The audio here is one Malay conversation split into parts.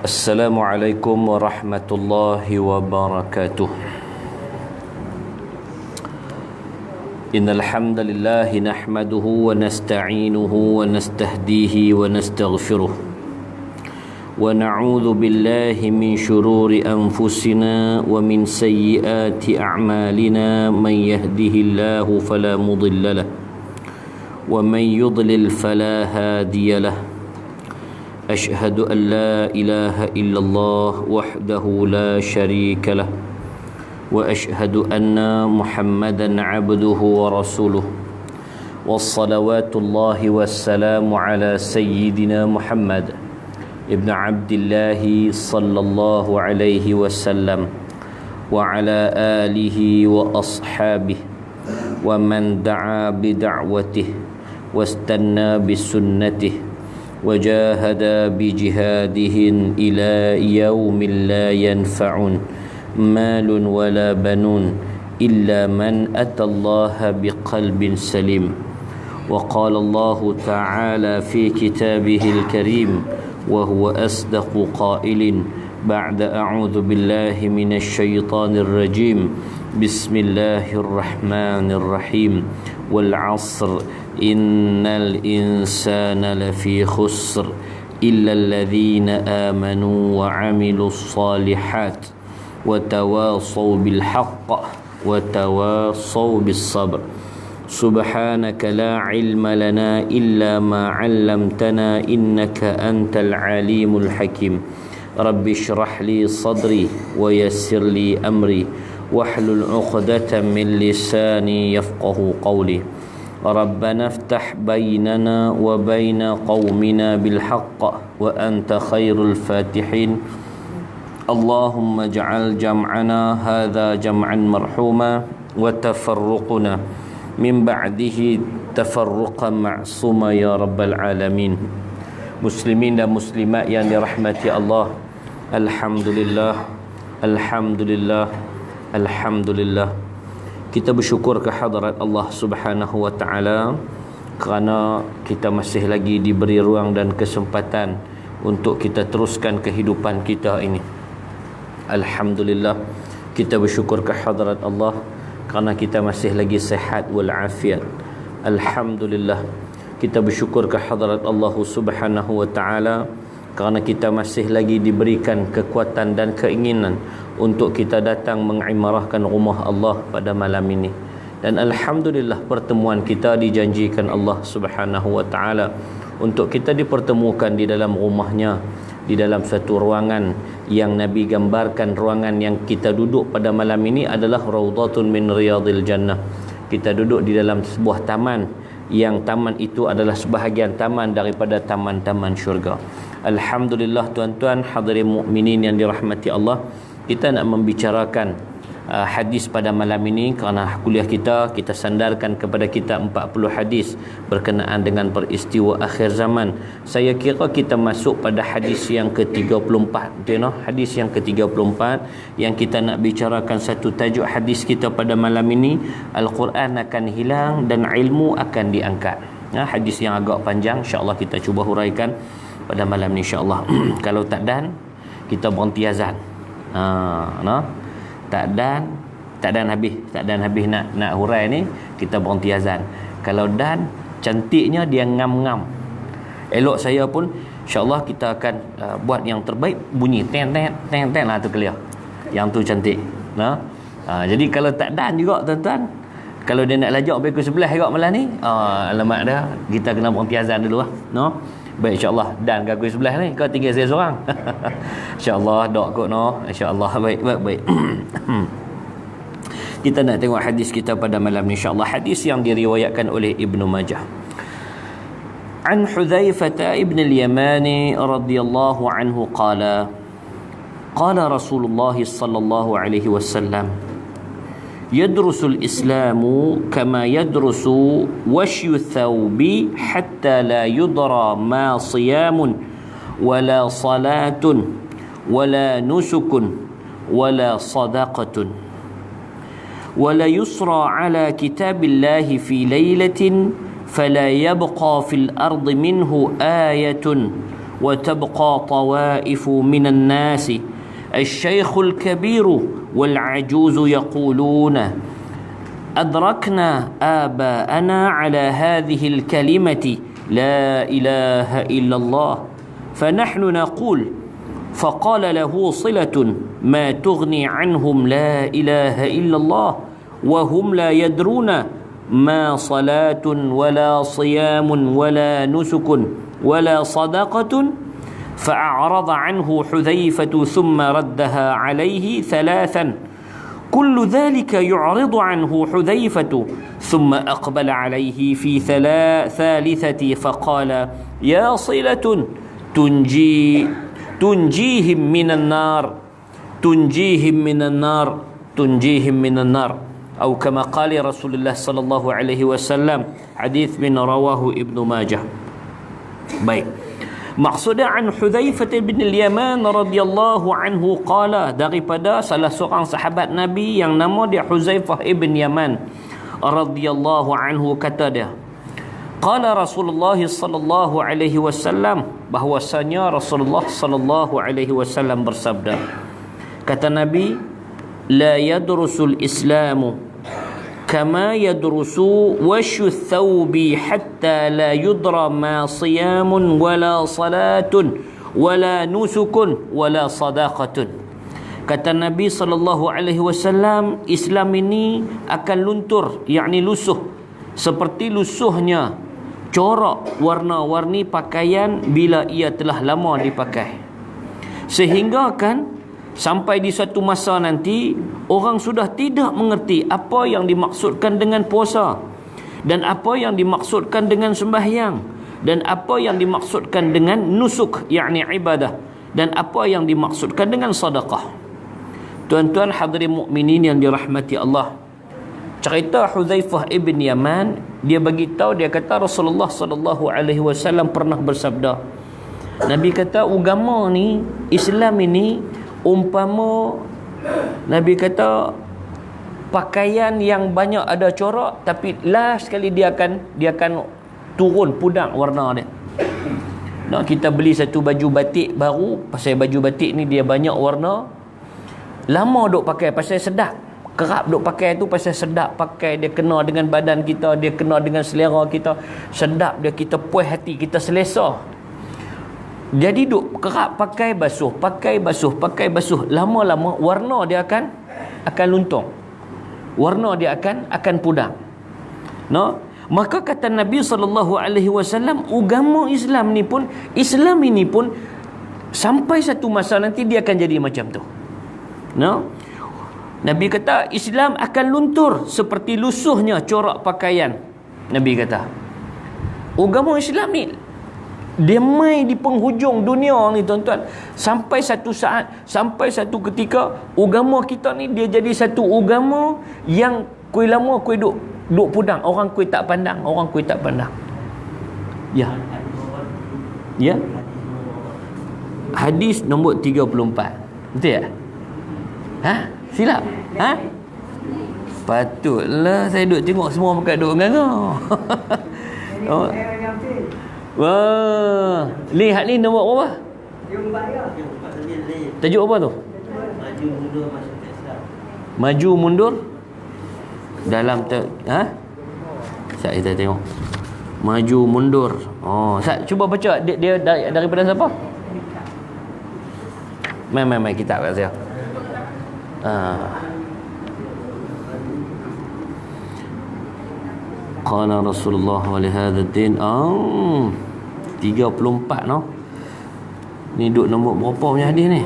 Assalamualaikum warahmatullahi wabarakatuh. Innal hamdalillah nahmaduhu wa nasta'inuhu wa nastahdihi wa nastaghfiruh. Wa na'udzu billahi min shururi anfusina wa min sayyiati a'malina. Man yahdihillahu fala mudilla lahu wa man yudlil fala hadiya lahu. أشهد أن لا إله إلا الله وحده لا شريك له وأشهد أن محمدا عبده ورسوله والصلوات الله والسلام على سيدنا محمد ابن عبد الله صلى الله عليه وسلم وعلى آله وأصحابه ومن دعا بدعوته واستنى بسنته وجاهد بجهاده إلى يوم لا ينفع مال ولا بنون إلا من أتى الله بقلب سليم. وقال الله تعالى في كتابه الكريم وهو أصدق قائل بعد أعوذ بالله من الشيطان الرجيم بسم الله الرحمن الرحيم والعصر إن الإنسان لفي خسر إلا الذين آمنوا وعملوا الصالحات وتواصوا بالحق وتواصوا بالصبر. سبحانك لا علم لنا إلا ما علمتنا إنك أنت العليم الحكيم. رب اشرح لي صدري ويسر لي أمري واحلل عقدة من لساني يفقه قولي. ربنا افتح بيننا وبين قومنا بالحق وأنت خير الفاتحين. اللهم اجعل جمعنا هذا جمعا مرحوما وتفرقنا من بعده تفرقا معصوما يا رب العالمين. Muslimin dan muslimat yang dirahmati Allah, Alhamdulillah, Alhamdulillah, Alhamdulillah. Kita bersyukur ke hadirat Allah Subhanahu wa taala kerana kita masih lagi diberi ruang dan kesempatan untuk kita teruskan kehidupan kita ini. Alhamdulillah, kita bersyukur ke hadirat Allah kerana kita masih lagi sihat wal afiat. Alhamdulillah, kita bersyukur ke hadirat Allah Subhanahu wa taala kerana kita masih lagi diberikan kekuatan dan keinginan untuk kita datang mengimarahkan rumah Allah pada malam ini. Dan alhamdulillah, pertemuan kita dijanjikan Allah Subhanahu wa taala untuk kita dipertemukan di dalam rumahnya, di dalam satu ruangan yang Nabi gambarkan. Ruangan yang kita duduk pada malam ini adalah raudhatun min riyadil jannah. Kita duduk di dalam sebuah taman, yang taman itu adalah sebahagian taman daripada taman-taman syurga. Alhamdulillah, tuan-tuan hadirin mukminin yang dirahmati Allah, kita nak membicarakan hadis pada malam ini kerana kuliah kita sandarkan kepada kitab 40 hadis berkenaan dengan peristiwa akhir zaman. Saya kira kita masuk pada hadis yang ke-34, hadis yang ke-34 yang kita nak bicarakan. Satu tajuk hadis kita pada malam ini, Al-Quran akan hilang dan ilmu akan diangkat. Hadis yang agak panjang, insya-Allah kita cuba huraikan pada malam ni insya-Allah. Kalau tak dan, kita berhenti azan. Tak dan habis nak hurai ni, kita berhenti azan. Kalau dan, cantiknya dia ngam-ngam. Elok saya pun insya-Allah kita akan buat yang terbaik, bunyi ten lah tu clear. Yang tu cantik. Jadi kalau tak dan juga tuan-tuan, kalau dia nak lajak sampai pukul 11 juga malam ni, alamak dah, kita kena berhenti azan dulu lah. Baik, insya-Allah dan ke pukul 11 ni kau tinggal saya seorang. Insya-Allah dok kot insya-Allah. Baik. Kita nak tengok hadis kita pada malam ni insya-Allah. Hadis yang diriwayatkan oleh Ibnu Majah. An Hudzaifah ibn al-Yamani radhiyallahu anhu qala Rasulullah sallallahu alaihi wasallam yadrusul Islamu kama yadrusu washyu thawbi hatta la yudra ma siyamun wala salatun wala nusukun wala sadaqatun wala yusra ala kitabillahi fi laylatin فلا يبقى في الأرض منه آية وتبقى طوائف من الناس الشيخ الكبير والعجوز يقولون أدركنا آباءنا على هذه الكلمة لا إله إلا الله فنحن نقول فقال له صلة ما تغني عنهم لا إله إلا الله وهم لا يدرون ما صلاة ولا صيام ولا نسك ولا صدقة فأعرض عنه حذيفة ثم ردها عليه ثلاثا كل ذلك يعرض عنه حذيفة ثم أقبل عليه في ثالثة فقال يا صلة تنجيهم من النار تنجيهم من النار تنجيهم من النار أو كما قال رسول الله صلى الله عليه وسلم حديث من رواه ابن ماجه. Baik, maksudnya an Hudzaifah bin al-Yaman radhiyallahu anhu qala, daripada salah seorang sahabat Nabi yang nama dia Hudzaifah bin Yaman radhiyallahu anhu, kata dia, qala Rasulullah sallallahu alaihi wasallam, bahwasanya Rasulullah sallallahu alaihi wasallam bersabda, kata Nabi, la yadrusul islamu kama yadrusu washu thawbi hatta la yudra ma siyamun wala salatun wala nusukun wala sadaqatun. Kata Nabi sallallahu alaihi wasallam, Islam ini akan luntur, yakni lusuh, seperti lusuhnya corak warna-warni pakaian bila ia telah lama dipakai, sehingga kan sampai di satu masa nanti orang sudah tidak mengerti apa yang dimaksudkan dengan puasa, dan apa yang dimaksudkan dengan sembahyang, dan apa yang dimaksudkan dengan nusuk, yakni ibadah, dan apa yang dimaksudkan dengan sedekah. Tuan-tuan hadirin mukminin yang dirahmati Allah, cerita Hudzaifah ibn Yaman, dia bagi tahu, dia kata Rasulullah sallallahu alaihi wasallam pernah bersabda, Nabi kata agama ni, Islam ini umpama, Nabi kata, pakaian yang banyak ada corak, tapi last sekali dia akan turun pudang warna dia. Nak kita beli satu baju batik baru, pasal baju batik ni dia banyak warna, lama duk pakai pasal sedap, kerap duk pakai tu pasal sedap pakai, dia kena dengan badan kita, dia kena dengan selera kita, sedap dia, kita puas hati, kita selesa. Jadi duk kerap pakai basuh, pakai basuh, pakai basuh, lama-lama warna dia akan luntur, warna dia akan pudar. No? Maka kata Nabi sallallahu alaihi wasallam, agama Islam ini pun sampai satu masa nanti dia akan jadi macam tu. No? Nabi kata Islam akan luntur seperti lusuhnya corak pakaian. Nabi kata agama Islam ni dia mai di penghujung dunia ni tuan-tuan, sampai satu saat, sampai satu ketika agama kita ni dia jadi satu agama yang kuih lama kuih duk pudang, orang kuih tak pandang, orang kuih tak pandang. Ya. Ya. Hadis nombor 34. Betul tak? Ha? Silap? Ha? Patutlah saya duk tengok semua pakai duk nganga. Oh. Wah, lihat ni nombor berapa? Tajuk apa tu? Maju mundur masuk Islam. Maju mundur dalam Sat kita tengok. Maju mundur. Oh, Sat cuba baca dia daripada siapa? Mai kitab kat saya. Qala Rasulullah wa li hadha ad-din 34 no. Ni duk nombor berapa punya hadis ni?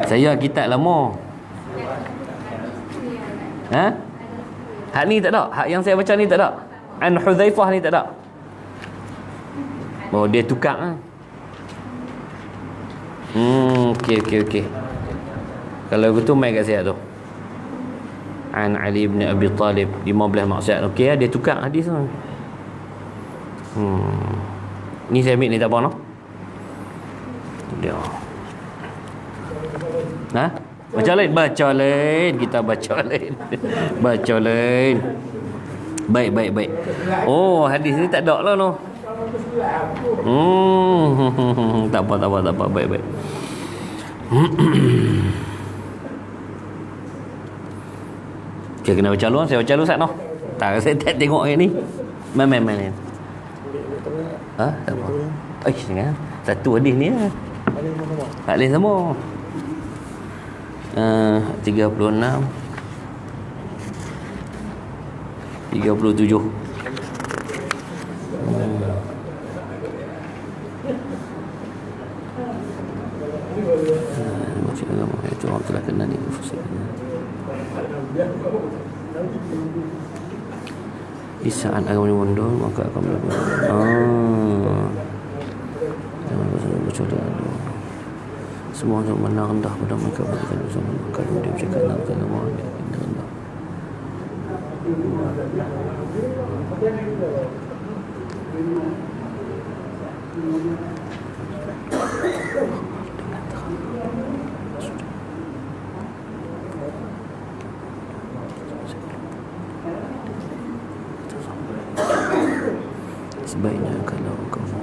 Saya kitab lama. Ha? Hak ni tak ada. Hak yang saya baca ni tak ada. An Hudzaifah ni tak ada. Oh, dia tukar Okey. Kalau begitu mai kat saya tu. An Ali bin Abi Talib 15 maksud. Okey, dia tukar hadis tu. Ni saya ambil ni tak apa no. Dia. Ha? Baca lain, baca lain. Kita baca lain. Baca lain. Baik. Oh, hadis ni tak ada lah no. Tak apa. Baik. Saya kena baca lu, saya baca lu sat no. Tak, saya tak tengok yang ni. Main. Ha? Tak apa. Jangan. Satu hadis ni lah. Hadis sama. 36 37. Macam agama itu orang telah kenal ni di saat agama ini mundur maka akan berlaku. Semua yang menang rendah pada mereka berikan bersama maka dia bercakap dalam agama rendah. Sebaiknya kalau kamu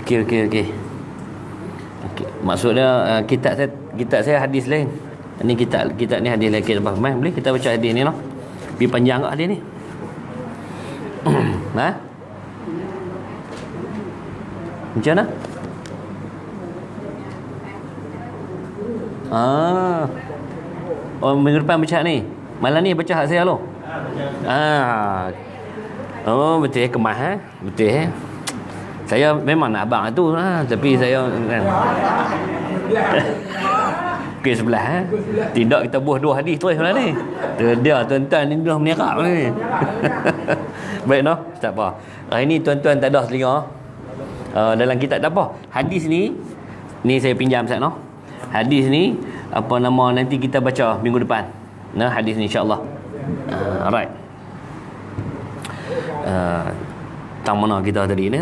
Okey. Maksudnya kitab saya hadis lain. Ini kitab ni hadis lain. Kita faham boleh kita baca hadis ni noh. Lebih panjang ke hadis ni? Ha? Macam mana? Oh, minggu depan baca ni. Malam ni baca hak saya lo. Oh, betul kemas betul Saya memang nak abang tu tapi saya kan. Okey sebelah Tidak kita buah dua hadis terus malam ni. Dia tuan-tuan ni dah menyerap ni. Baik noh, tak apa. Hari ni tuan-tuan tak ada telinga. Dalam kitab tak apa. Hadis ni saya pinjam Ustaz noh. Hadis ni apa nama nanti kita baca minggu depan. Nah, hadis ni insya-Allah. Alright. Tang mana kita tadi ni?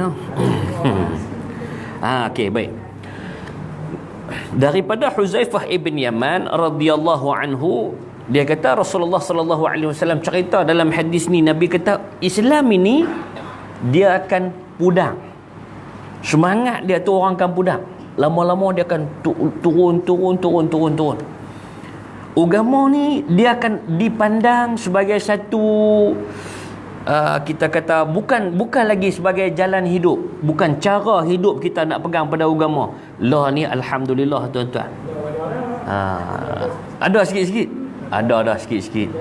Okey, baik. Daripada Huzaifah ibn Yaman radhiyallahu anhu, dia kata Rasulullah sallallahu alaihi wasallam cerita dalam hadis ni, Nabi kata Islam ini dia akan pudar. Semangat dia tu orang akan pudar. Lama-lama dia akan turun. Agama ni dia akan dipandang sebagai satu kita kata bukan lagi sebagai jalan hidup, bukan cara hidup kita nak pegang pada agama. Lah ni alhamdulillah tuan-tuan. Ada sikit-sikit. Ada sikit-sikit.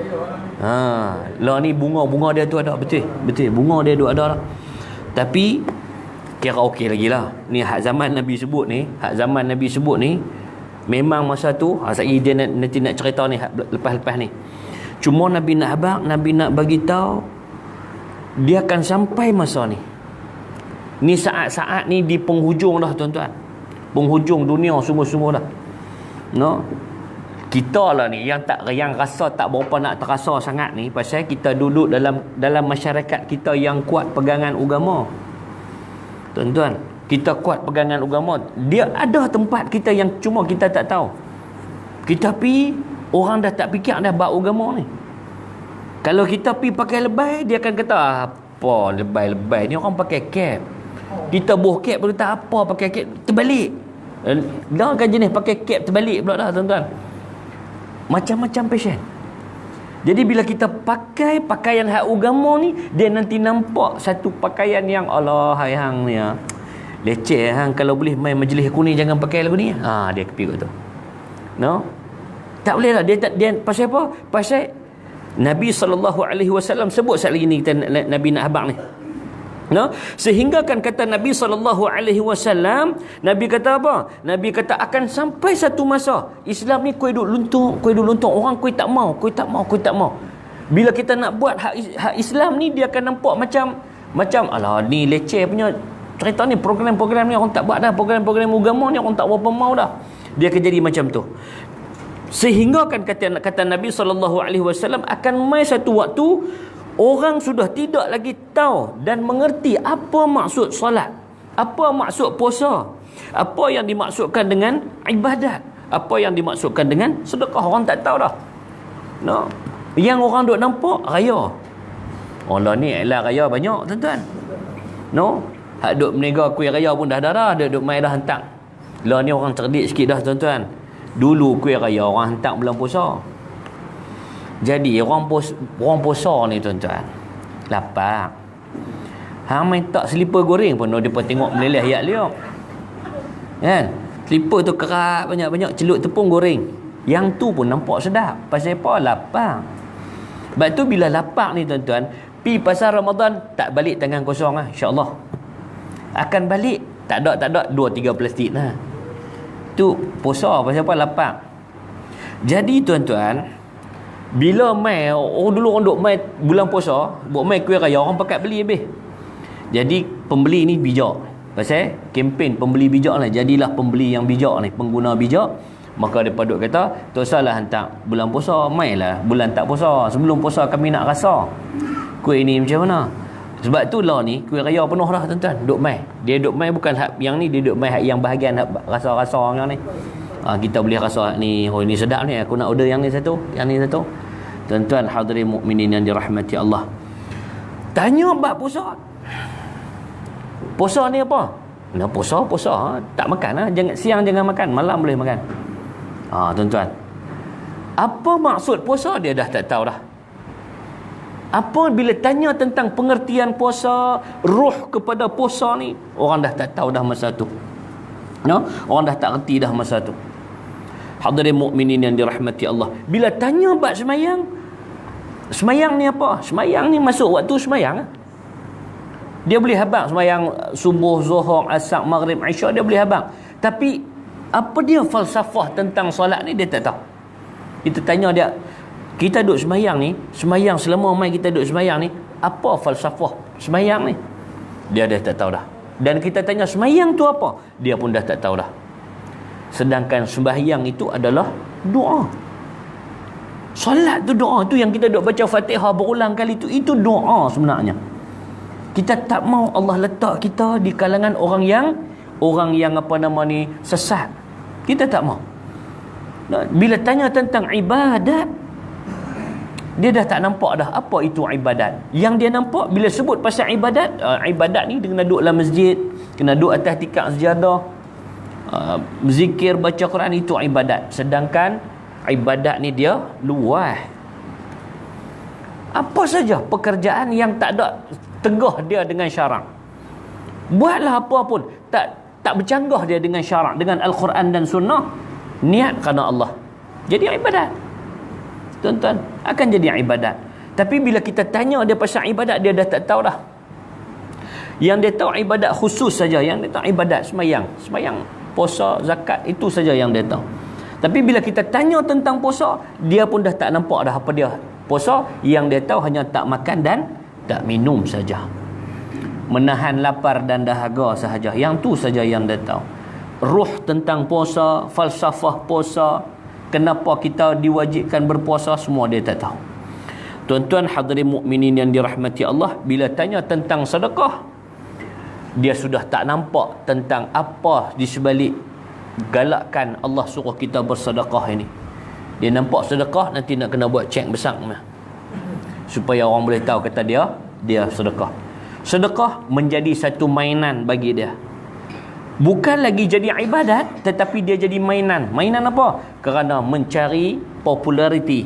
Lah ni bunga dia tu ada betul. Bunga dia tu ada lah. Tapi kira okey lagi lah. Ni hak zaman Nabi sebut ni. Memang masa tu saya dia nanti nak cerita ni lepas-lepas ni. Cuma Nabi nak bagi tahu dia akan sampai masa ni. Ni saat-saat ni di penghujung dah tuan-tuan. Penghujung dunia semua-semua dah. No. Kita lah ni yang rasa tak berapa nak terasa sangat ni pasal kita duduk dalam masyarakat kita yang kuat pegangan agama. Tuan-tuan, kita kuat pegangan agama. Dia ada tempat kita yang cuma kita tak tahu. Kita pi orang dah tak fikir dah bab agama ni. Kalau kita pi pakai lebay, dia akan kata apa lebay-lebay ni orang pakai cap. Kita buh cap pun tak apa pakai cap terbalik. Dah kan jenis pakai cap terbalik pula dah tuan-tuan. Macam-macam passion. Jadi bila kita pakai pakaian hak agama ni, dia nanti nampak satu pakaian yang Allah hang ni leceh hang, kalau boleh main majlis aku ni jangan pakai lagu ni. Dia kepikut tu. No? Tak boleh lah dia pasal apa? Pasal Nabi SAW sebut sekali ni kita Nabi nak habaq ni. No? Sehingga kan kata Nabi SAW, Nabi kata apa? Nabi kata akan sampai satu masa Islam ni kau duk luntur, orang kau tak mau. Bila kita nak buat hak Islam ni, dia akan nampak macam alah ni leceh punya cerita ni, program-program ni orang tak buat dah, program-program agama ni orang tak berapa mau dah. Dia akan jadi macam tu. Sehingga kan kata Nabi SAW, akan mai satu waktu orang sudah tidak lagi tahu dan mengerti apa maksud solat, apa maksud puasa, apa yang dimaksudkan dengan ibadat, apa yang dimaksudkan dengan sedekah. Orang tak tahu dah. No. Yang orang duk nampak raya. Allah ni lah raya banyak tuan-tuan. No. Hak duk meniaga kuih raya pun dah duk mai dah hantar. Lah ni orang cerdik sikit dah tuan-tuan. Dulu kuih raya orang hantar bulan puasa. Jadi orang puasa ni tuan-tuan lapar. Hang main tak selipar goreng pun dia pun tengok meleleh yak liok. Kan? Selipar tu kerat banyak-banyak, celup tepung goreng. Yang tu pun nampak sedap. Pasal apa? Lapar. Sebab tu bila lapar ni tuan-tuan, pi pasal Ramadan tak balik tangan kosong lah, insya-Allah. Akan balik tak ada 2-3 plastik lah. Tu puasa pasal apa? Lapar. Jadi tuan-tuan, bila mai dulu orang duk mai bulan puasa, buat mai kuih raya, orang pakat beli habis. Jadi pembeli ni bijak. Pasal kempen pembeli bijak lah. Jadilah pembeli yang bijak ni, pengguna bijak. Maka depa duk kata, tak usahlah hantar bulan puasa, mailah bulan tak puasa. Sebelum puasa kami nak rasa kuih ni macam mana. Sebab tu lah ni kuih raya penuh dah tuan-tuan. Duk mai. Dia duk mai bukan hak yang ni, dia duk mai hak yang bahagian hak rasa-rasa yang ni. Kita boleh rasa ni, oh ni sedap ni, aku nak order yang ni satu, yang ni satu. Tuan-tuan hadirin mukminin yang dirahmati Allah. Tanya bab puasa. Puasa ni apa? Nah, puasa tak makan lah. Jangan siang jangan makan, malam boleh makan. Tuan-tuan. Apa maksud puasa dia dah tak tahu dah. Apa bila tanya tentang pengertian puasa, ruh kepada puasa ni, orang dah tak tahu dah masa tu. No? Orang dah tak reti dah masa tu. Hadirin mukminin yang dirahmati Allah. Bila tanya bab semayang, semayang ni apa? Semayang ni masuk waktu semayang. Dia boleh habaq semayang subuh, zuhur, asar, maghrib, isyak, dia boleh habaq. Tapi apa dia falsafah tentang solat ni dia tak tahu. Kita tanya dia, kita duduk semayang ni, semayang selama mai kita duduk semayang ni, apa falsafah semayang ni? Dia dah tak tahu dah. Dan kita tanya semayang tu apa? Dia pun dah tak tahu dah. Sedangkan sembahyang itu adalah doa. Solat tu doa. Tu yang kita duk baca Fatihah berulang kali tu, itu doa sebenarnya. Kita tak mau Allah letak kita di kalangan orang yang apa nama ni, sesat. Kita tak mau. Bila tanya tentang ibadat, dia dah tak nampak dah apa itu ibadat. Yang dia nampak bila sebut pasal ibadat, ibadat ni dia kena duduk dalam masjid, kena duduk atas tikar sejadah, zikir, baca Quran, itu ibadat. Sedangkan ibadat ni dia luas. Apa saja pekerjaan yang tak ada tegah dia dengan syarak, buatlah apa pun tak bercanggah dia dengan syarak, dengan Al-Quran dan Sunnah, niat kerana Allah, jadi ibadat. Tuan-tuan, akan jadi ibadat. Tapi bila kita tanya dia pasal ibadat, dia dah tak tahu dah. Yang dia tahu ibadat khusus saja, yang dia tahu ibadat semayang, puasa, zakat, itu saja yang dia tahu. Tapi bila kita tanya tentang puasa, dia pun dah tak nampak dah apa dia puasa. Yang dia tahu hanya tak makan dan tak minum saja, menahan lapar dan dahaga sahaja. Yang tu saja yang dia tahu. Ruh tentang puasa, falsafah puasa, kenapa kita diwajibkan berpuasa, semua dia tak tahu. Tuan-tuan hadirin mukminin yang dirahmati Allah, bila tanya tentang sedekah, dia sudah tak nampak tentang apa di sebalik galakkan Allah suruh kita bersedekah ini. Dia nampak sedekah nanti nak kena buat cek besar supaya orang boleh tahu kata dia sedekah. Sedekah menjadi satu mainan bagi dia. Bukan lagi jadi ibadat, tetapi dia jadi mainan. Mainan apa? Kerana mencari populariti,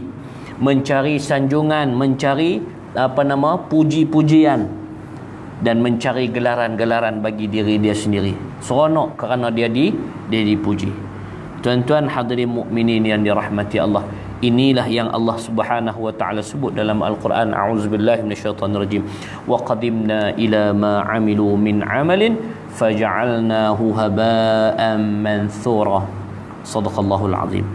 mencari sanjungan, mencari puji-pujian, dan mencari gelaran-gelaran bagi diri dia sendiri. Seronok kerana dia dipuji. Tuan-tuan hadirin mukminin yang dirahmati Allah, inilah yang Allah Subhanahu wa taala sebut dalam Al-Quran. A'udzubillahi minasyaitonirrajim. Wa qadimna ila ma 'amilu min 'amalin faj'alnahu haba'an manthura. Sadaqallahul azim.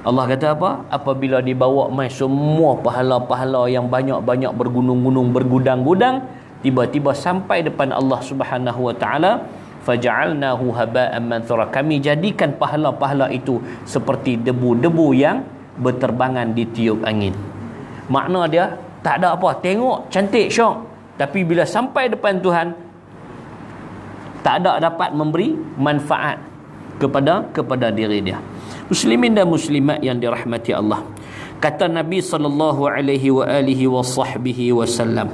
Allah kata apa? Apabila dibawa mai semua pahala-pahala yang banyak-banyak bergunung-gunung, bergudang-gudang, tiba-tiba sampai depan Allah Subhanahu wa taala, faja'alnahu haba'an manthura. Kami jadikan pahala-pahala itu seperti debu-debu yang berterbangan ditiup angin. Makna dia tak ada apa, tengok cantik syok, tapi bila sampai depan Tuhan tak ada dapat memberi manfaat kepada diri dia. Muslimin dan muslimat yang dirahmati Allah, kata Nabi sallallahu alaihi wa alihi wa sahbihi wasallam,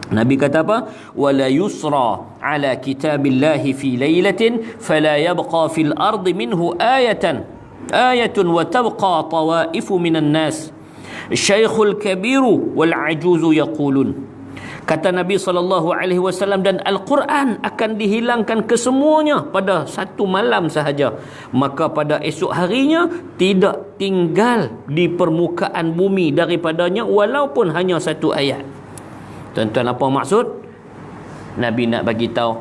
Nabi kata apa? Wala yusra ala kitabillahi fi lailatin fala yabqa fil ardi minhu ayatun wa tabqa tawaifu minan nas syaikhul kabiru wal ajuzu yaqulun. Kata Nabi SAW, dan Al-Quran akan dihilangkan kesemuanya pada satu malam sahaja, maka pada esok harinya tidak tinggal di permukaan bumi daripadanya walaupun hanya satu ayat. Tuan-tuan, apa maksud? Nabi nak bagi tahu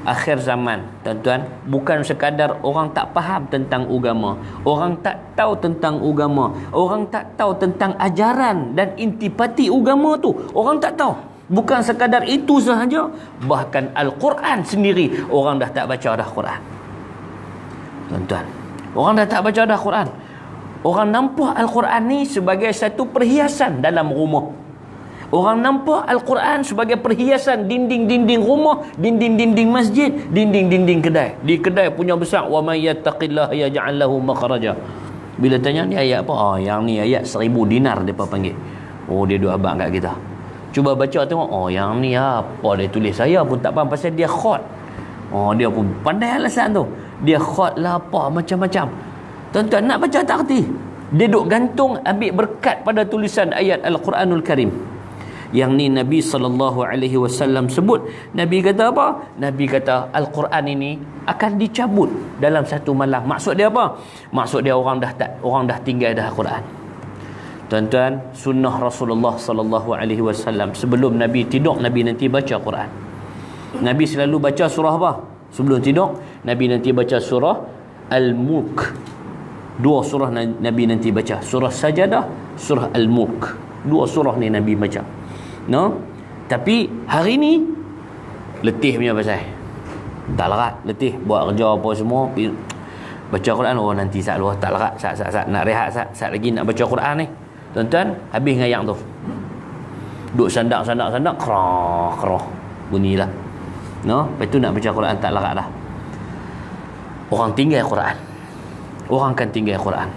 akhir zaman, tuan-tuan, bukan sekadar orang tak faham tentang agama, orang tak tahu tentang agama, orang tak tahu tentang ajaran dan intipati agama tu, orang tak tahu. Bukan sekadar itu sahaja, bahkan Al-Quran sendiri orang dah tak baca dah Quran. Tuan-tuan, orang dah tak baca dah Quran. Orang nampak Al-Quran ni sebagai satu perhiasan dalam rumah. Orang nampak Al-Quran sebagai perhiasan dinding-dinding rumah, dinding-dinding masjid, dinding-dinding kedai. Di kedai punya besar, wa may yattaqillaha yaj'al lahu makhraja. Bila tanya ni ayat apa? Oh, yang ni ayat 1000 dinar depa panggil. Oh, dia duk abang kat kita. Cuba baca tengok, oh yang ni apa dia tulis, saya pun tak faham pasal dia khot. Oh, dia pun pandai alasan tu. Dia khot lah apa macam-macam. Tuan-tuan, nak baca tak erti. Dia duk gantung ambil berkat pada tulisan ayat Al-Quranul Karim. Yang ni Nabi SAW sebut. Nabi kata apa? Nabi kata Al-Quran ini akan dicabut dalam satu malam. Maksud dia apa? Maksud dia orang dah tinggal dah Al-Quran. Tuan-tuan, sunnah Rasulullah SAW, sebelum Nabi tidur, Nabi nanti baca Quran. Nabi selalu baca surah apa? Sebelum tidur, Nabi nanti baca surah Al-Mulk. Dua surah Nabi nanti baca, surah Sajadah, surah Al-Mulk. Dua surah ni Nabi baca. No? Tapi hari ni letih punya pasal. Tak larat, letih buat kerja apa semua, baca Quran. Oh, nanti sat luar tak larat, sat nak rehat, sat lagi nak baca Quran ni. Tuan-tuan, habis ngayang tu. Duk sandak kerah bunyilah. No, lepas tu nak baca Quran tak larat dah. Orang tinggal Quran. Orang akan tinggal Quran.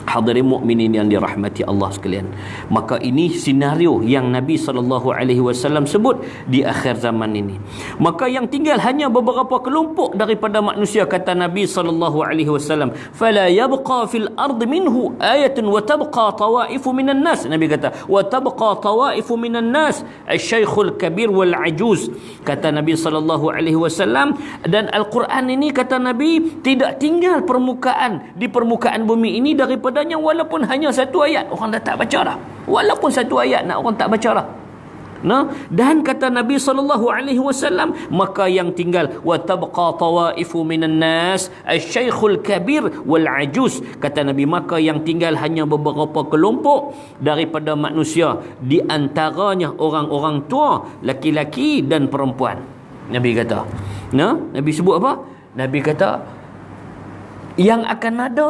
Hadirin mukminin yang dirahmati Allah sekalian. Maka ini senario yang Nabi SAW sebut di akhir zaman ini. Maka yang tinggal hanya beberapa kelompok daripada manusia, kata Nabi SAW. Fala yabqa fil ardi minhu ayatun wa tabqa tawaifu minan nas. Nabi kata wa tabqa tawaifu minan nas asy-syaikhul kabir wal ajuz. Kata Nabi SAW, dan Al-Quran ini, kata Nabi, tidak tinggal di permukaan bumi ini daripadanya walaupun hanya satu ayat. Orang dah tak baca dah. Walaupun satu ayat nak orang tak baca dah. Nah, dan kata Nabi SAW, maka yang tinggal wa tabqa tawaifu minan nas asy-syaikhul kabir wal ajuz. Kata Nabi, maka yang tinggal hanya beberapa kelompok daripada manusia, di antaranya orang-orang tua, laki-laki dan perempuan. Nabi kata. Nah, Nabi sebut apa? Nabi kata yang akan ada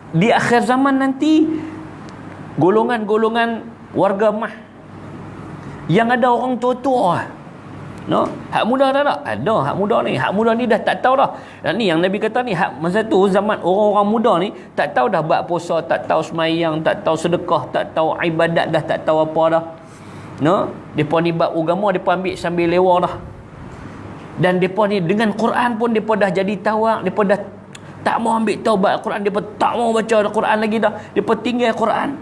di akhir zaman nanti golongan-golongan warga mah yang ada orang tua-tua. No, hak muda dah tak? Ada hak muda ni. Hak muda ni dah tak tahu dah. Dan ni yang Nabi kata ni, hak masa tu zaman orang-orang muda ni tak tahu dah buat puasa, tak tahu semayang, tak tahu sedekah, tak tahu ibadat, dah tak tahu apa dah. No, depa ni bab agama depa ambil sambil lewa dah. Dan depa ni dengan Quran pun depa dah jadi tawak, depa dah tak mau ambil taubat Al-Quran, depa tak mau baca Al-Quran lagi dah. Depa tinggal Quran.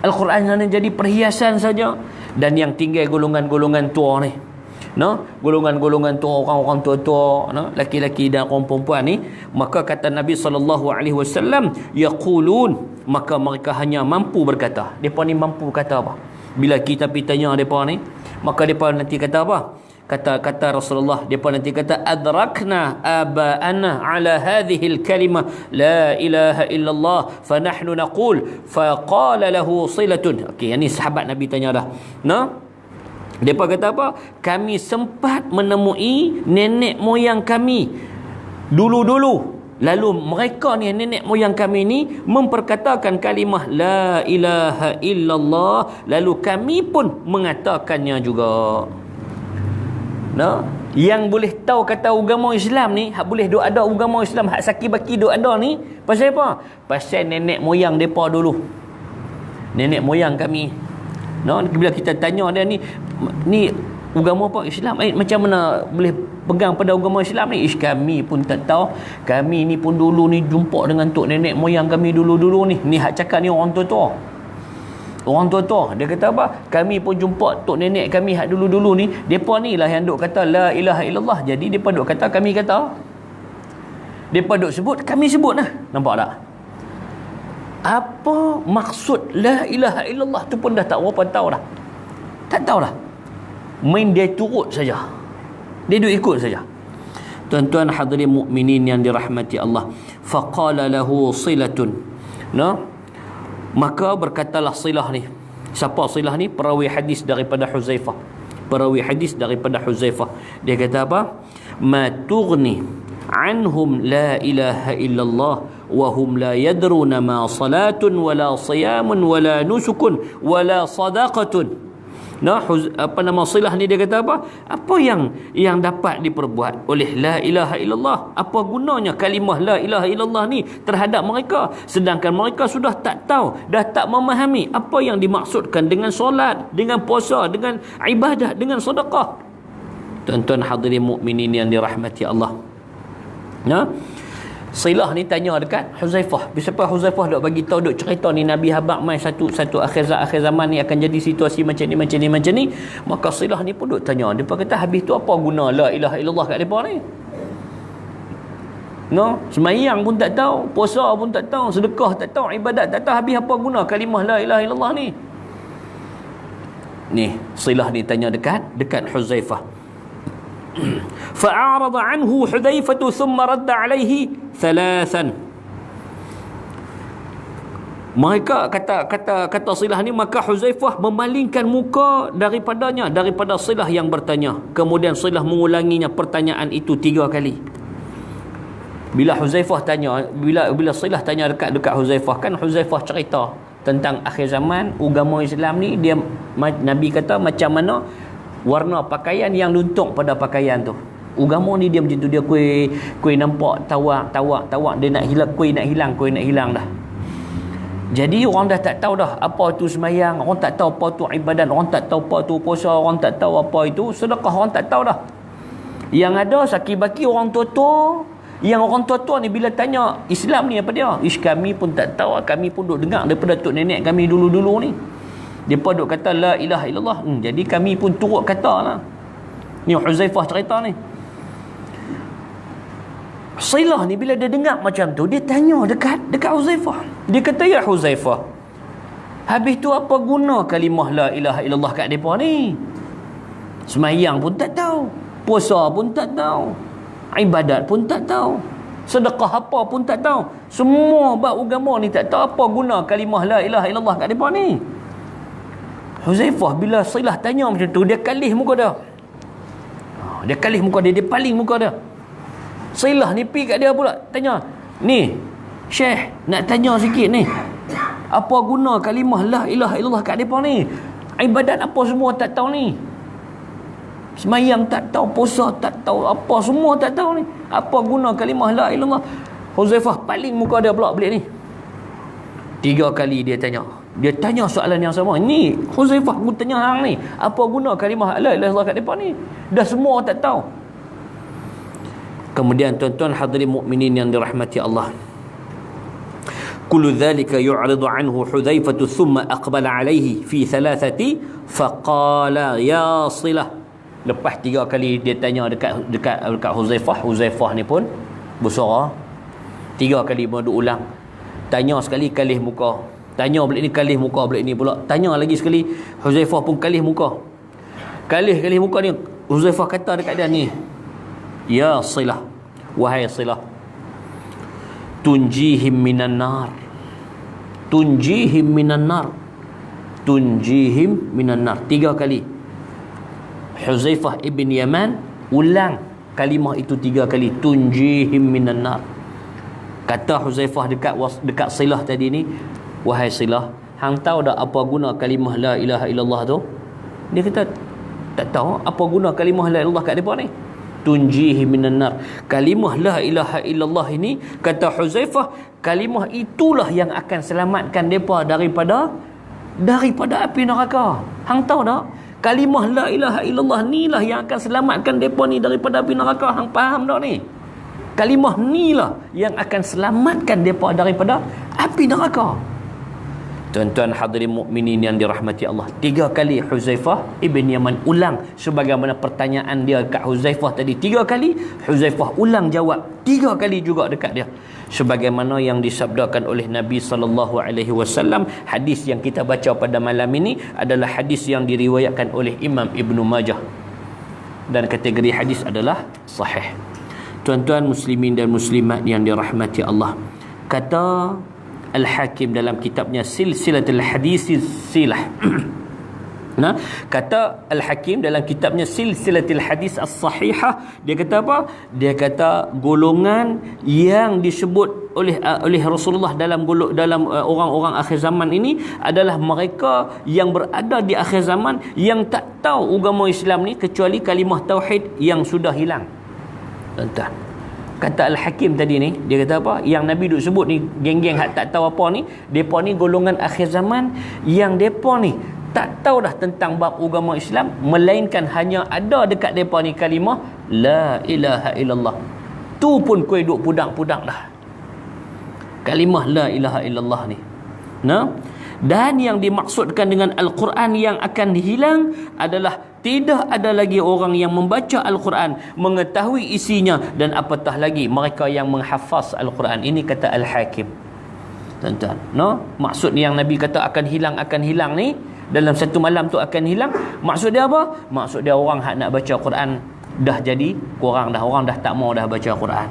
Al-Quran hanya jadi perhiasan saja. Dan yang tinggal golongan-golongan tua ni. No, golongan-golongan tua, orang-orang tua-tua, no, laki-laki dan orang perempuan ni, maka kata Nabi SAW, yaqulun, maka mereka hanya mampu berkata. Depa ni mampu kata apa? Bila kita pergi tanya depa ni, maka depa nanti kata apa? Kata Rasulullah, depa nanti kata adrakna aba'ana ala hadhihi al-kalimah la ilaha illallah fa nahnu naqul fa qala lahu silatun. Okey, ini sahabat Nabi tanya dah. No? Mereka kata apa? Kami sempat menemui nenek moyang kami dulu-dulu. Lalu mereka ni, nenek moyang kami ni, memperkatakan kalimah La ilaha illallah. Lalu kami pun mengatakannya juga. Nah, yang boleh tahu kata agama Islam ni, hak boleh duk ada agama Islam, hak saki baki duk ada ni, pasal apa? Pasal nenek moyang depa dulu. Nenek moyang kami. No, bila kita tanya dia ni agama apa? Islam. Macam mana boleh pegang pada agama Islam ni? Kami pun tak tahu. Kami ni pun dulu ni jumpa dengan tok nenek moyang kami dulu-dulu ni. Ni hak cakap ni orang tua-tua. Orang tua-tua. Dia kata apa? Kami pun jumpa tok nenek kami hak dulu-dulu ni. Depa ni lah yang duk kata La ilaha illallah. Jadi depa duk kata, kami kata. Depa duk sebut, kami sebut lah. Nampak tak? Apa maksud La ilaha illallah tu pun dah tak berapa tahu dah. Tak tahu dah. Main dia turut saja. Dia duk ikut saja. Tuan-tuan hadirin mukminin yang dirahmati Allah. Faqala lahu silatun. No? Maka berkatalah Silah ni. Siapa Silah ni? Perawi hadis daripada Huzaifah. Perawi hadis daripada Huzaifah. Dia kata apa? Ma tughni anhum la ilaha illallah wa hum la yadruna ma salatun wala siyamun wala nusukun wala sadaqatun. Nah, apa nama Silah ni, dia kata apa? Apa yang dapat diperbuat oleh La ilaha illallah? Apa gunanya kalimah La ilaha illallah ni terhadap mereka, sedangkan mereka sudah tak tahu, dah tak memahami apa yang dimaksudkan dengan solat, dengan puasa, dengan ibadah, dengan sedekah. Tuan-tuan hadirin mukminin yang dirahmati Allah. Nah, Silah ni tanya dekat Huzaifah. Bila Huzaifah duk bagi tahu, duk cerita ni Nabi habaq mai satu akhir zaman ni akan jadi situasi macam ni. Maka Silah ni pun duk tanya. Dia kata, habis tu apa guna La ilaha illallah kat depa ni? No, sembahyang pun tak tahu, puasa pun tak tahu, sedekah tak tahu, ibadat tak tahu, habis apa guna kalimah La ilaha illallah ni? Ni Silah ni tanya dekat Huzaifah. فأعرض عنه حذيفة ثم رد عليه ثلاثا. Mereka kata Silah ni, maka Huzaifah memalingkan muka daripada Silah yang bertanya. Kemudian Silah mengulanginya pertanyaan itu 3 kali. Bila Huzaifah tanya, bila Silah tanya dekat Huzaifah, kan Huzaifah cerita tentang akhir zaman agama Islam ni, dia Nabi kata macam mana warna pakaian yang luntuk pada pakaian tu. Agama ni dia macam tu, dia kuih nampak tawak dia nak hilang, kuih nak hilang dah. Jadi orang dah tak tahu dah apa tu sembahyang, orang tak tahu apa tu ibadat, orang tak tahu apa tu puasa, orang tak tahu apa itu sedekah, orang tak tahu dah. Yang ada saki-baki orang tua-tua. Yang orang tua-tua ni bila tanya Islam ni apa dia? Kami pun tak tahu, kami pun duk dengar daripada tok nenek kami dulu-dulu ni. Depa duk kata La ilaha illallah. Jadi kami pun turut kata lah. Ni Huzaifah cerita ni. Silah ni bila dia dengar macam tu, dia tanya dekat Huzaifah. Dia kata, ya Huzaifah, habis tu apa guna kalimah La ilaha illallah kat depa ni? Sembahyang pun tak tahu, puasa pun tak tahu, ibadat pun tak tahu, sedekah apa pun tak tahu. Semua bab agama ni tak tahu, apa guna kalimah La ilaha illallah kat depa ni? Huzaifah bila Silah tanya macam tu, dia kalih muka dia. Dia paling muka dia. Silah ni pergi kat dia pula, tanya, ni Syekh nak tanya sikit ni, apa guna kalimah La ilaha illallah kat depa ni? Ibadat apa semua tak tahu ni, sembahyang tak tahu, puasa tak tahu, apa semua tak tahu ni, apa guna kalimah La ilallah? Huzaifah paling muka dia pula belik ni. 3 kali dia tanya soalan yang sama. Ni Huzaifah pun tanya hang ni, apa guna kalimah La ilaha illallah kat depa ni? Dah semua tak tahu. Kemudian tuan-tuan hadirin mukminin yang dirahmati Allah, kullu dhalika yu'ridu anhu Hudzaifah thumma aqbala alayhi fi thalathati faqala ya Silah. Lepas 3 kali dia tanya dekat Huzaifah ni pun bersuara 3 kali baru ulang. Tanya sekali kalih muka, tanya balik ni kalih muka, balik ni pula tanya lagi sekali. Huzaifah pun kalih muka ni. Huzaifah kata dekat dia ni, ya Silah, wahai Silah, tunjihim minan nar 3 kali. Huzaifah ibn Yaman ulang kalimah itu 3 kali, tunjihim minan nar. Kata Huzaifah dekat Silah tadi ni, wahai Silah, hang tahu tak apa guna kalimah la ilaha illallah tu? Dia kata tak tahu apa guna kalimah la ilaha illallah kat depa ni. Tunjihi minan nar. Kalimah la ilaha illallah ini, kata Huzaifah, kalimah itulah yang akan selamatkan depa daripada api neraka. Hang tahu tak? Kalimah la ilaha illallah ni lah yang akan selamatkan depa ni daripada api neraka. Hang faham tak ni? Kalimah ni lah yang akan selamatkan depa daripada api neraka. Tuan-tuan hadirin mukminin yang dirahmati Allah, 3 kali Huzaifah ibn Yaman ulang sebagaimana pertanyaan dia kat Huzaifah tadi 3 kali, Huzaifah ulang jawab 3 kali juga dekat dia, sebagaimana yang disabdakan oleh Nabi SAW. Hadis yang kita baca pada malam ini adalah hadis yang diriwayatkan oleh Imam Ibn Majah dan kategori hadis adalah sahih. Tuan-tuan muslimin dan muslimat yang dirahmati Allah, kata Al-Hakim dalam kitabnya Silsilatul Hadis Silah. Nah, kata Al-Hakim dalam kitabnya Silsilatul Hadis As-Sahihah, dia kata apa? Dia kata golongan yang disebut oleh Rasulullah dalam orang-orang akhir zaman ini adalah mereka yang berada di akhir zaman yang tak tahu agama Islam ni kecuali kalimah tauhid yang sudah hilang. Tuan-tuan, kata Al-Hakim tadi ni, dia kata apa? Yang Nabi duk sebut ni, geng-geng hak tak tahu apa ni, depa ni golongan akhir zaman yang depa ni tak tahu dah tentang bab agama Islam, melainkan hanya ada dekat depa ni kalimah la ilaha illallah. Tu pun kuih duk pudak-pudak dah. Kalimah la ilaha illallah ni. Nah, dan yang dimaksudkan dengan Al-Quran yang akan hilang adalah tidak ada lagi orang yang membaca Al-Quran, mengetahui isinya, dan apatah lagi mereka yang menghafaz Al-Quran. Ini kata Al-Hakim. Tuan-tuan, no? Maksud yang Nabi kata akan hilang ni, dalam satu malam tu akan hilang, maksud dia apa? Maksud dia orang hak nak baca Quran dah jadi kurang dah, orang dah tak mau dah baca Quran.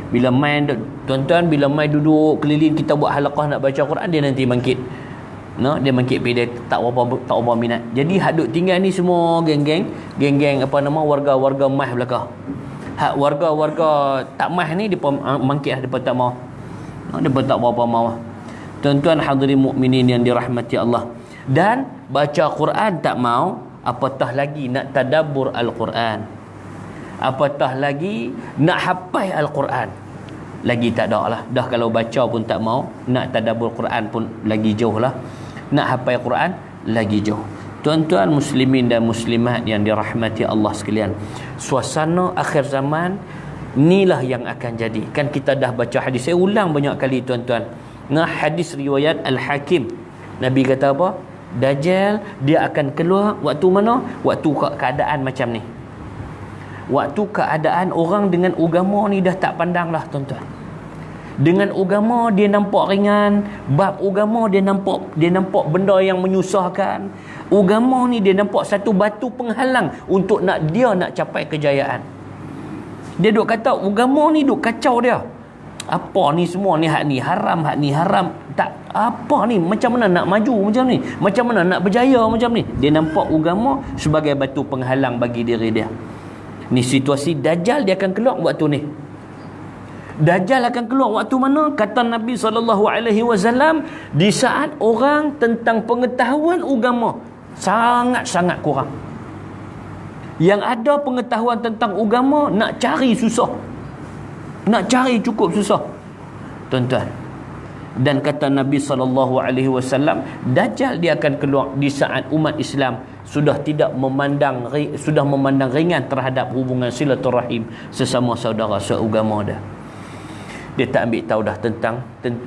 Bila main, tuan-tuan, bila main duduk keliling kita buat halaqah nak baca Quran, dia nanti bangkit. No, dia bangkit pergi, dia tak apa minat. Jadi hak duk tinggal ni semua geng-geng apa nama, warga-warga mah belakang. Hak warga-warga tak mah ni depa bangkit dah, depa tak mau. No, depa tak apa mau. Tuan-tuan hadirin mukminin yang dirahmati Allah, dan baca Quran tak mau, apatah lagi nak tadabbur Al-Quran, apatah lagi nak hafal Al-Quran, lagi tak ada lah dah. Kalau baca pun tak mau, nak tadabbur Quran pun lagi jauh lah, nak hafal Quran lagi jauh. Tuan-tuan muslimin dan muslimat yang dirahmati Allah sekalian, suasana akhir zaman inilah yang akan jadi. Kan kita dah baca hadis, saya ulang banyak kali tuan-tuan. Nah, hadis riwayat Al-Hakim, Nabi kata apa? Dajjal dia akan keluar waktu mana? Waktu keadaan macam ni. Waktu keadaan orang dengan agama ni dah tak pandang lah tuan-tuan. Dengan agama dia nampak ringan, bab agama dia nampak benda yang menyusahkan. Agama ni dia nampak satu batu penghalang untuk nak capai kejayaan. Dia duk kata agama ni duk kacau dia. Apa ni semua ni, hak ni haram, tak apa ni, macam mana nak maju macam ni, macam mana nak berjaya macam ni. Dia nampak agama sebagai batu penghalang bagi diri dia. Ni situasi Dajjal, dia akan keluar waktu ni. Dajjal akan keluar waktu mana? Kata Nabi SAW, di saat orang tentang pengetahuan agama sangat-sangat kurang. Yang ada pengetahuan tentang agama nak cari susah, nak cari cukup susah, tuan-tuan. Dan kata Nabi SAW, Dajjal dia akan keluar di saat umat Islam sudah memandang ringan terhadap hubungan silaturahim sesama saudara seagama dah. Dia tak ambil tahu dah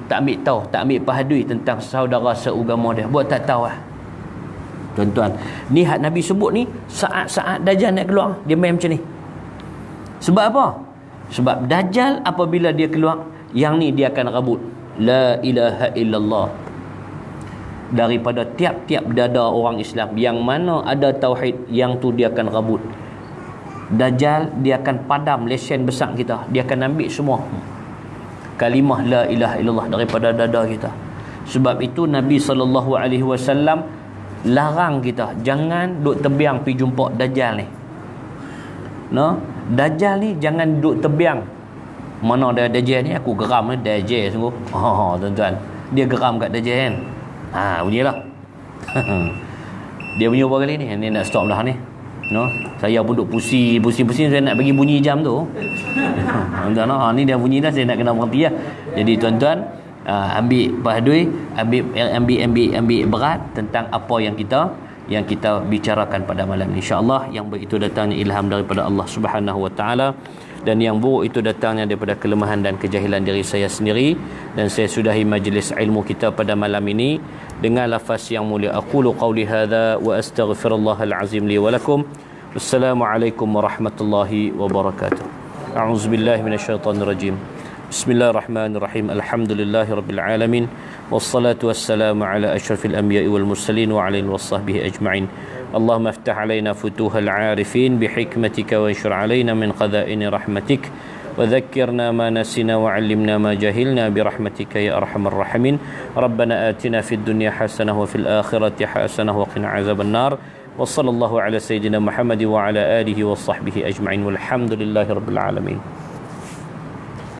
tak ambil pahadui tentang saudara seagama dia. Buat tak tahu lah. Tuan-tuan, ni hak Nabi sebut ni, saat-saat Dajjal nak keluar, dia main macam ni. Sebab apa? Sebab Dajjal apabila dia keluar, yang ni dia akan rabut la ilaha illallah daripada tiap-tiap dada orang Islam. Yang mana ada tauhid, yang tu dia akan rabut. Dajjal dia akan padam lesen besar kita. Dia akan ambil semua kalimah la ilaha illallah daripada dada kita. Sebab itu Nabi SAW larang kita jangan duk terbiang pergi jumpa Dajjal ni. No, Dajjal ni jangan duduk tebiang. Mana ada Dajjal ni, aku geram ni Dajjal sungguh. Tuan-tuan, dia geram kat Dajjal kan. Bunyilah. Dia bunyi berapa kali ni? Ni nak stop dah ni. No, saya pun duk pusing saya nak bagi bunyi jam tu. Tuan-tuan, ni dia bunyi dah, saya nak kena berhenti lah. Jadi tuan-tuan, ambil pahdui, ambil berat tentang apa yang kita bicarakan pada malam ini. InsyaAllah yang baik itu datangnya ilham daripada Allah Subhanahu Wa Taala, dan yang buruk itu datangnya daripada kelemahan dan kejahilan diri saya sendiri. Dan saya sudahi majlis ilmu kita pada malam ini dengan lafaz yang mulia. Aqulu qawli hadza wa astaghfirullahal azim li wa lakum. Wassalamualaikum warahmatullahi wabarakatuh. A'udzubillahi minasyaitonir rajim. Bismillahirrahmanirrahim. Alhamdulillahirabbil alamin. Wassalatu wassalamu ala asyrafil anbiya'i wal mursalin wa ala alihi washabbihi ajma'in. Allahumma iftah alaina futuhal 'arifin bihikmatika wa anshur alaina min qada'ini rahmatik wa dhakkirna ma nasina wa 'allimna ma jahilna birahmatika ya arhamar rahimin. Rabbana atina fid dunya hasanah wa fil akhirati hasanah wa qina 'adzaban nar. Wa sallallahu ala sayyidina Muhammad wa ala alihi wa sahbihi ajma'in. Walhamdulillahirabbil alamin.